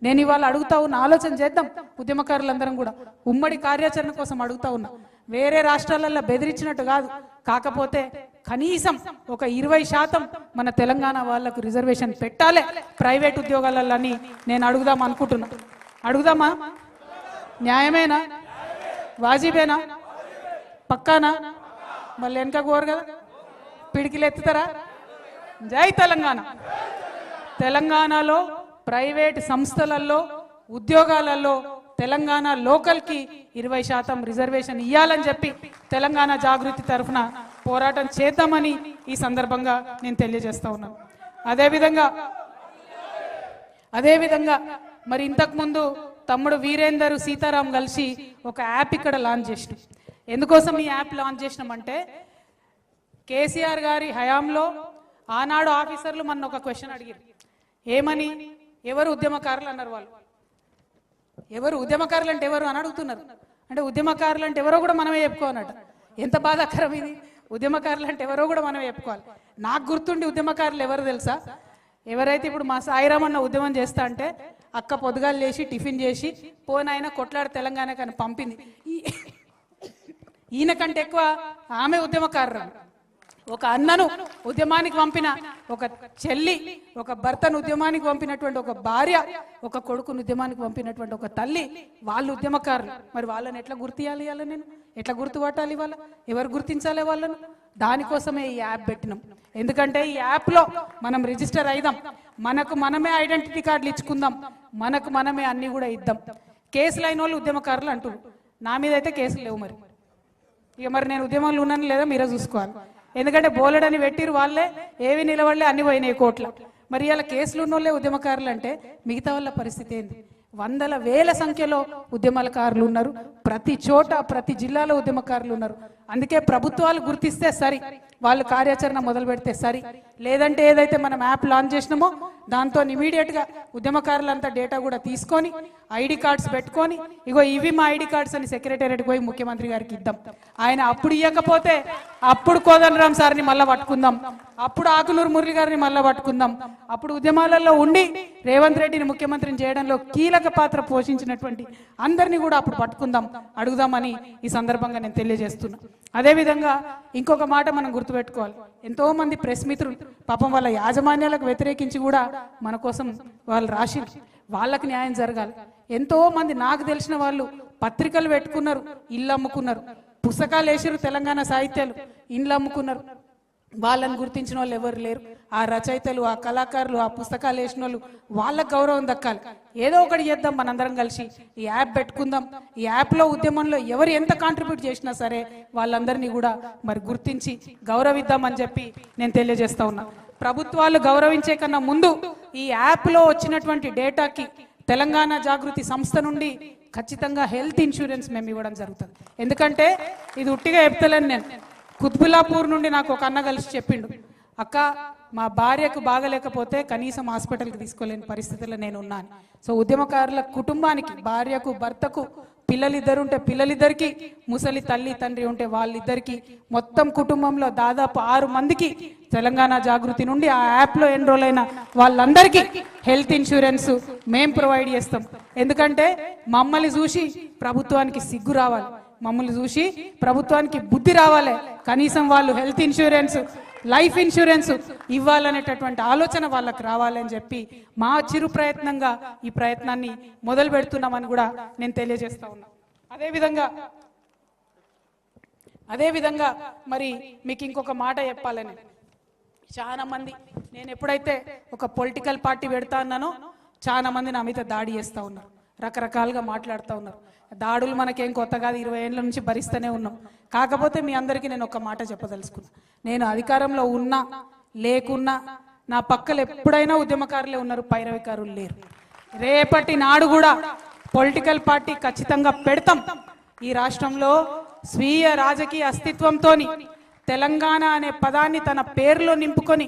నేను ఇవాళ అడుగుతా ఉన్నా, ఆలోచన చేద్దాం ఉద్యమకారులందరం కూడా. ఉమ్మడి కార్యాచరణ కోసం అడుగుతా ఉన్నా. వేరే రాష్ట్రాలలో బెదిరించినట్టు కాదు, కాకపోతే కనీసం ఒక 20% మన తెలంగాణ వాళ్ళకు రిజర్వేషన్ పెట్టాలి ప్రైవేట్ ఉద్యోగాలని నేను అడుగుదాం అనుకుంటున్నా. అడుగుదామా? న్యాయమేనా? వాజిబేనా? పక్కానా? మళ్ళీ వెనక కోరు కదా, పిడికిలు ఎత్తుతారా? జై తెలంగాణ. తెలంగాణలో ప్రైవేట్ సంస్థలలో ఉద్యోగాలలో తెలంగాణ లోకల్కి 20% రిజర్వేషన్ ఇవ్వాలని చెప్పి తెలంగాణ జాగృతి తరఫున పోరాటం చేద్దామని ఈ సందర్భంగా నేను తెలియజేస్తా ఉన్నాను. అదేవిధంగా మరి ఇంతకుముందు తమ్ముడు వీరేందర్ సీతారాం కలిసి ఒక యాప్ ఇక్కడ లాంచ్ చేసినాం. ఎందుకోసం ఈ యాప్ లాంచ్ చేసినామంటే, కేసీఆర్ గారి హయాంలో ఆనాడు ఆఫీసర్లు మన ఒక క్వశ్చన్ అడిగారు. ఏమని? ఎవరు ఉద్యమకారులు అన్నారు. వాళ్ళు ఎవరు ఉద్యమకారులు అంటే ఎవరు అని అడుగుతున్నారు. అంటే ఉద్యమకారులు అంటే ఎవరో కూడా మనమే చెప్పుకోనట. ఎంత బాధాకరం ఇది! ఉద్యమకారులు అంటే ఎవరో కూడా మనమే చెప్పుకోవాలి. నాకు గుర్తుండి ఉద్యమకారులు ఎవరు తెలుసా? ఎవరైతే ఇప్పుడు మా సాయిరామన్న ఉద్యమం చేస్తా అంటే అక్క పొద్దుగాలు లేచి టిఫిన్ చేసి పోనైనా కొట్లాడు తెలంగాణ కానీ పంపింది. ఈయన కంటే ఎక్కువ ఆమె ఉద్యమకారులు. ఒక అన్నను ఉద్యమానికి పంపిన ఒక చెల్లి, ఒక భర్తను ఉద్యమానికి పంపినటువంటి ఒక భార్య, ఒక కొడుకును ఉద్యమానికి పంపినటువంటి ఒక తల్లి, వాళ్ళు ఉద్యమకారులు. మరి వాళ్ళని ఎట్లా గుర్తియాలి? వాళ్ళని నేను ఎట్లా గుర్తుపట్టాలి? వాళ్ళ ఎవరు గుర్తించాలి వాళ్ళను? దానికోసమే ఈ యాప్ పెట్టినాం. ఎందుకంటే ఈ యాప్లో మనం రిజిస్టర్ అయిదాం, మనకు మనమే ఐడెంటిటీ కార్డులు ఇచ్చుకుందాం, మనకు మనమే అన్నీ కూడా ఇద్దాం. కేసులు అయిన వాళ్ళు ఉద్యమకారులు అంటారు. నా మీద అయితే కేసులు లేవు. మరి నేను ఉద్యమంలో ఉన్నాను లేదా మీరే చూసుకోవాలి. ఎందుకంటే బోలెడని పెట్టిరు వాళ్ళే, ఏవి నిలబడలే, అన్ని పోయినాయి కోట్ల. మరి ఇలా కేసులు ఉన్నోళ్ళే ఉద్యమకారులు అంటే మిగతా వాళ్ళ పరిస్థితి ఏంది? వందల వేల సంఖ్యలో ఉద్యమకారులు ఉన్నారు. ప్రతి చోట ప్రతి జిల్లాలో ఉద్యమకారులు ఉన్నారు. అందుకే ప్రభుత్వాలు గుర్తిస్తే సరి, వాళ్ళు కార్యాచరణ మొదలు పెడితే సరి. లేదంటే ఏదైతే మనం యాప్ లాంచ్ చేసినామో దాంతో ఇమీడియట్గా ఉద్యమకారులంతా డేటా కూడా తీసుకొని ఐడి కార్డ్స్ పెట్టుకొని, ఇగో ఇవి మా ఐడి కార్డ్స్ అని సెక్రటేరియట్కి పోయి ముఖ్యమంత్రి గారికి ఇద్దాం. ఆయన అప్పుడు ఇవ్వకపోతే అప్పుడు కోదండరాం సార్ని మళ్ళీ పట్టుకుందాం, అప్పుడు ఆకునూరు మురళి గారిని మళ్ళీ పట్టుకుందాం. అప్పుడు ఉద్యమాలలో ఉండి రేవంత్ రెడ్డిని ముఖ్యమంత్రిని చేయడంలో కీలక పాత్ర పోషించినటువంటి అందరినీ కూడా అప్పుడు పట్టుకుందాం, అడుగుదామని ఈ సందర్భంగా నేను తెలియజేస్తున్నా. అదేవిధంగా ఇంకొక మాట మనం గుర్తుపెట్టుకోవాలి. ఎంతో మంది ప్రెస్ మిత్రులు పాపం వాళ్ళ యాజమాన్యాలకు వ్యతిరేకించి కూడా మన కోసం వాళ్ళు రాసి వాళ్ళకి న్యాయం జరగాలి. ఎంతో మంది నాకు తెలిసిన వాళ్ళు పత్రికలు పెట్టుకున్నారు, ఇల్లు అమ్ముకున్నారు, పుస్తకాలు వేసారు, తెలంగాణ సాహిత్యాలు, ఇండ్లు అమ్ముకున్నారు. వాళ్ళని గుర్తించిన వాళ్ళు ఎవరు లేరు. ఆ రచయితలు, ఆ కళాకారులు, ఆ పుస్తకాలు వేసిన వాళ్ళు, వాళ్ళకు గౌరవం దక్కాలి. ఏదో ఒకటి చేద్దాం, మనందరం కలిసి ఈ యాప్ పెట్టుకుందాం. ఈ యాప్లో ఉద్యమంలో ఎవరు ఎంత కాంట్రిబ్యూట్ చేసినా సరే వాళ్ళందరినీ కూడా మరి గుర్తించి గౌరవిద్దామని చెప్పి నేను తెలియజేస్తా ఉన్నా. ప్రభుత్వాలు గౌరవించే కన్నా ముందు ఈ యాప్లో వచ్చినటువంటి డేటాకి తెలంగాణ జాగృతి సంస్థ నుండి ఖచ్చితంగా హెల్త్ ఇన్సూరెన్స్ మేము ఇవ్వడం జరుగుతుంది. ఎందుకంటే ఇది ఉట్టిగా చెప్తలేను నేను. కుత్బుల్లాపూర్ నుండి నాకు ఒక అన్న కలిసి చెప్పిండు, అక్క మా భార్యకు బాగలేకపోతే కనీసం హాస్పిటల్కి తీసుకోలేని పరిస్థితుల్లో నేను ఉన్నాను. సో ఉద్యమకారుల కుటుంబానికి, భార్యకు, భర్తకు, పిల్లలిద్దరుంటే పిల్లలిద్దరికి, ముసలి తల్లి తండ్రి ఉంటే వాళ్ళిద్దరికి, మొత్తం కుటుంబంలో దాదాపు 6 మందికి తెలంగాణ జాగృతి నుండి ఆ యాప్లో ఎన్రోల్ అయిన వాళ్ళందరికీ హెల్త్ ఇన్సూరెన్స్ మేము ప్రొవైడ్ చేస్తాం. ఎందుకంటే మమ్మల్ని చూసి ప్రభుత్వానికి సిగ్గు రావాలి, మమ్మల్ని చూసి ప్రభుత్వానికి బుద్ధి రావాలి. కనీసం వాళ్ళు హెల్త్ ఇన్సూరెన్స్, లైఫ్ ఇన్సూరెన్స్ ఇవ్వాలనేటటువంటి ఆలోచన వాళ్ళకి రావాలని చెప్పి మా చిరు ప్రయత్నంగా ఈ ప్రయత్నాన్ని మొదలు పెడుతున్నామని కూడా నేను తెలియజేస్తా ఉన్నా. అదేవిధంగా మరి మీకు ఇంకొక మాట చెప్పాలని, చాలా మంది నేను ఎప్పుడైతే ఒక పొలిటికల్ పార్టీ పెడతా అన్నానో చాలా మంది నా మీద దాడి చేస్తూ ఉన్నారు, రకరకాలుగా మాట్లాడుతూ ఉన్నారు. దాడులు మనకేం కొత్త కాదు, 20 ఏళ్ళ నుంచి భరిస్తూనే ఉన్నాం. కాకపోతే మీ అందరికీ నేను ఒక మాట చెప్పదలుచుకున్నా, నేను అధికారంలో ఉన్నా లేకున్నా నా పక్కలు ఎప్పుడైనా ఉద్యమకారులే ఉన్నారు, పైరవికారులు లేరు. రేపటి నాడు కూడా పొలిటికల్ పార్టీ ఖచ్చితంగా పెడతాం. ఈ రాష్ట్రంలో స్వీయ రాజకీయ అస్తిత్వంతోని తెలంగాణ అనే పదాన్ని తన పేరులో నింపుకొని,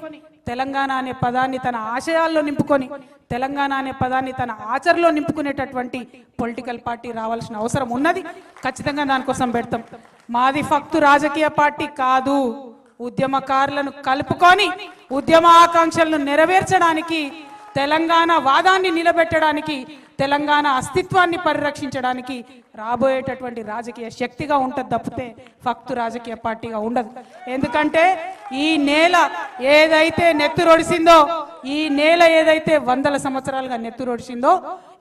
తెలంగాణ అనే పదాన్ని తన ఆశయాల్లో నింపుకొని, తెలంగాణ అనే పదాన్ని తన ఆచరణలో నింపుకునేటటువంటి పొలిటికల్ పార్టీ రావాల్సిన అవసరం ఉన్నది. ఖచ్చితంగా దానికోసం పెడతాం. మాది ఫక్తు రాజకీయ పార్టీ కాదు, ఉద్యమకారులను కలుపుకొని ఉద్యమ ఆకాంక్షలను నెరవేర్చడానికి, తెలంగాణ వాదాన్ని నిలబెట్టడానికి, తెలంగాణ అస్తిత్వాన్ని పరిరక్షించడానికి రాబోయేటటువంటి రాజకీయ శక్తిగా ఉంటుంది తప్పితే ఫక్తు రాజకీయ పార్టీగా ఉండదు. ఎందుకంటే ఈ నేల ఏదైతే నెత్తురొడిసిందో, ఈ నేల ఏదైతే వందల సంవత్సరాలుగా నెత్తురొడిసిందో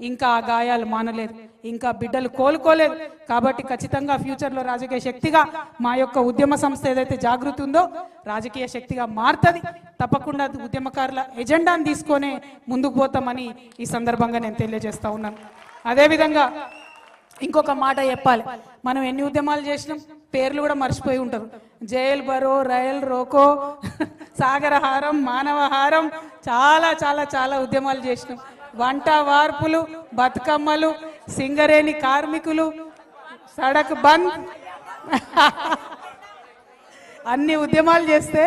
ఇంకా ఆ గాయాలు మానలేదు, ఇంకా బిడ్డలు కోలుకోలేదు. కాబట్టి ఖచ్చితంగా ఫ్యూచర్లో రాజకీయ శక్తిగా మా యొక్క ఉద్యమ సంస్థ ఏదైతే జాగృతి ఉందో రాజకీయ శక్తిగా మారుతుంది. తప్పకుండా ఉద్యమకారుల ఎజెండాను తీసుకొని ముందుకు పోతామని ఈ సందర్భంగా నేను తెలియజేస్తా ఉన్నాను. అదేవిధంగా ఇంకొక మాట చెప్పాలి, మనం ఎన్ని ఉద్యమాలు చేసినాం పేర్లు కూడా మర్చిపోయి ఉంటారు. జైల్ బరో, రైల్ రోకో, సాగరహారం, మానవహారం, చాలా చాలా చాలా ఉద్యమాలు చేసినాం. వంట వార్పులు, బతుకమ్మలు, సింగరేణి కార్మికులు, సడక్ బంద్, అన్ని ఉద్యమాలు చేస్తే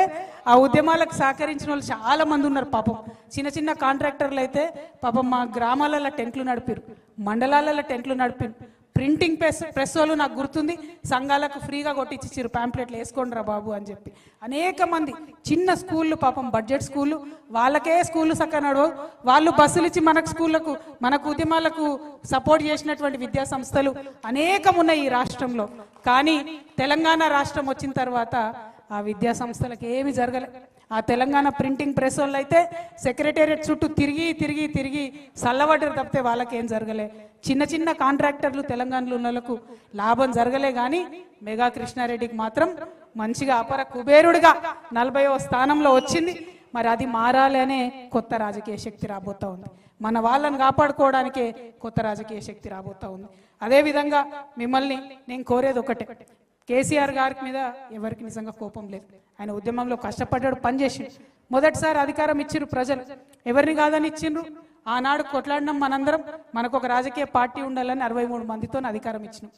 ఆ ఉద్యమాలకు సహకరించిన వాళ్ళు చాలా మంది ఉన్నారు. పాపం చిన్న చిన్న కాంట్రాక్టర్లు అయితే పాపం మా గ్రామాలలో టెంట్లు నడిపారు, మండలాలలో టెంట్లు నడిపారు. ప్రింటింగ్ ప్రెస్ వాళ్ళు నాకు గుర్తుంది, సంఘాలకు ఫ్రీగా కొట్టించారు, ప్యాంప్లెట్లు వేసుకోండి రా బాబు అని చెప్పి. అనేక మంది చిన్న స్కూళ్ళు, పాపం బడ్జెట్ స్కూళ్ళు, వాళ్ళకే స్కూళ్ళు చక్కగా నడవవు, వాళ్ళు బస్సులు ఇచ్చి మనకు స్కూళ్ళకు మనకు ఉద్యమాలకు సపోర్ట్ చేసినటువంటి విద్యా సంస్థలు అనేకం ఉన్నాయి ఈ రాష్ట్రంలో. కానీ తెలంగాణ రాష్ట్రం వచ్చిన తర్వాత ఆ విద్యా సంస్థలకు ఏమి జరగలే. ఆ తెలంగాణ ప్రింటింగ్ ప్రెస్ వాళ్ళు అయితే సెక్రటేరియట్ చుట్టూ తిరిగి తిరిగి తిరిగి చల్లబడ్డారు తప్పితే వాళ్ళకేం జరగలే. చిన్న చిన్న కాంట్రాక్టర్లు తెలంగాణలో ఉన్న వాళ్ళకు లాభం జరగలే. కానీ మెగా కృష్ణారెడ్డికి మాత్రం మంచిగా అపర కుబేరుడిగా 40వ స్థానంలో వచ్చింది. మరి అది మారాలి అనే కొత్త రాజకీయ శక్తి రాబోతా ఉంది. మన వాళ్ళని కాపాడుకోవడానికే కొత్త రాజకీయ శక్తి రాబోతా ఉంది. అదేవిధంగా మిమ్మల్ని నేను కోరేది ఒకటే, కేసీఆర్ గారి మీద ఎవరికి నిజంగా కోపం లేదు. ఆయన ఉద్యమంలో కష్టపడ్డాడు, పనిచేసిండు. మొదటిసారి అధికారం ఇచ్చిర్రు ప్రజలు, ఎవరిని కాదని ఇచ్చిండ్రు. ఆనాడు కొట్లాడినాం మనందరం, మనకు ఒక రాజకీయ పార్టీ ఉండాలని 63 మందితో అధికారం ఇచ్చినాం.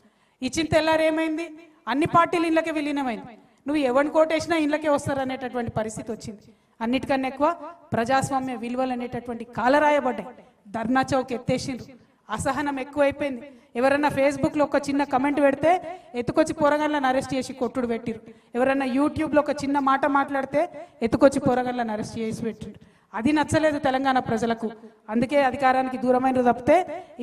ఇచ్చిన తెల్లారు ఏమైంది, అన్ని పార్టీలు ఇళ్ళకే విలీనమైంది. నువ్వు ఎవరిని కోటేసినా ఇళ్ళకే వస్తారు అనేటటువంటి పరిస్థితి వచ్చింది. అన్నిటికన్నా ఎక్కువ ప్రజాస్వామ్య విలువలు అనేటటువంటి కాలరాయబడ్డాయి. ధర్నా చౌక్ ఎత్తేసిండ్రు, అసహనం ఎక్కువైపోయింది. ఎవరన్నా ఫేస్బుక్లో ఒక చిన్న కమెంట్ పెడితే ఎత్తుకొచ్చి పోరగాళ్ళని అరెస్ట్ చేసి కొట్టుడు పెట్టిరు. ఎవరన్నా యూట్యూబ్లో ఒక చిన్న మాట మాట్లాడితే ఎత్తుకొచ్చి పోరగాళ్ళని అరెస్ట్ చేసి పెట్టిరు. అది నచ్చలేదు తెలంగాణ ప్రజలకు. అందుకే అధికారానికి దూరమైన తప్పితే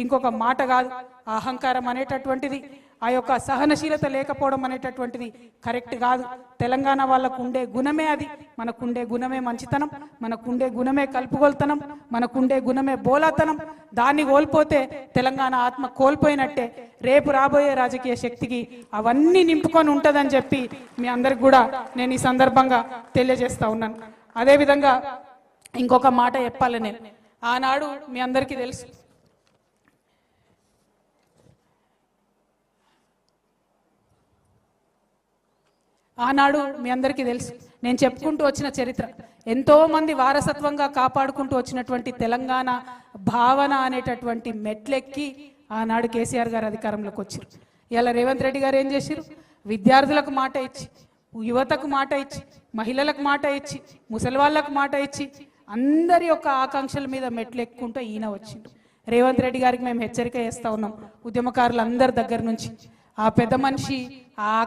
ఇంకొక మాట కాదు. అహంకారం అనేటటువంటిది, ఆ యొక్క సహనశీలత లేకపోవడం అనేటటువంటిది కరెక్ట్ కాదు. తెలంగాణ వాళ్ళకు ఉండే గుణమే అది. మనకుండే గుణమే మంచితనం, మనకుండే గుణమే కలుపుగోల్తనం, మనకుండే గుణమే బోలాతనం. దాన్ని కోల్పోతే తెలంగాణ ఆత్మ కోల్పోయినట్టే. రేపు రాబోయే రాజకీయ శక్తికి అవన్నీ నింపుకొని ఉంటుందని చెప్పి మీ అందరికి కూడా నేను ఈ సందర్భంగా తెలియజేస్తా ఉన్నాను. అదేవిధంగా ఇంకొక మాట చెప్పాలి నేను. ఆనాడు మీ అందరికీ తెలుసు, నేను చెప్పుకుంటూ వచ్చిన చరిత్ర, ఎంతో మంది వారసత్వంగా కాపాడుకుంటూ వచ్చినటువంటి తెలంగాణ భావన అనేటటువంటి మెట్లెక్కి ఆనాడు కేసీఆర్ గారు అధికారంలోకి వచ్చారు. ఇలా రేవంత్ రెడ్డి గారు ఏం చేశారు, విద్యార్థులకు మాట ఇచ్చి, యువతకు మాట ఇచ్చి, మహిళలకు మాట ఇచ్చి, ముసలి వాళ్ళకు మాట ఇచ్చి, అందరి యొక్క ఆకాంక్షల మీద మెట్లు ఎక్కుంటూ ఈయన వచ్చిండు. రేవంత్ రెడ్డి గారికి మేము హెచ్చరిక చేస్తా ఉన్నాం, ఉద్యమకారులందరి దగ్గర నుంచి. ఆ పెద్ద మనిషి ఆ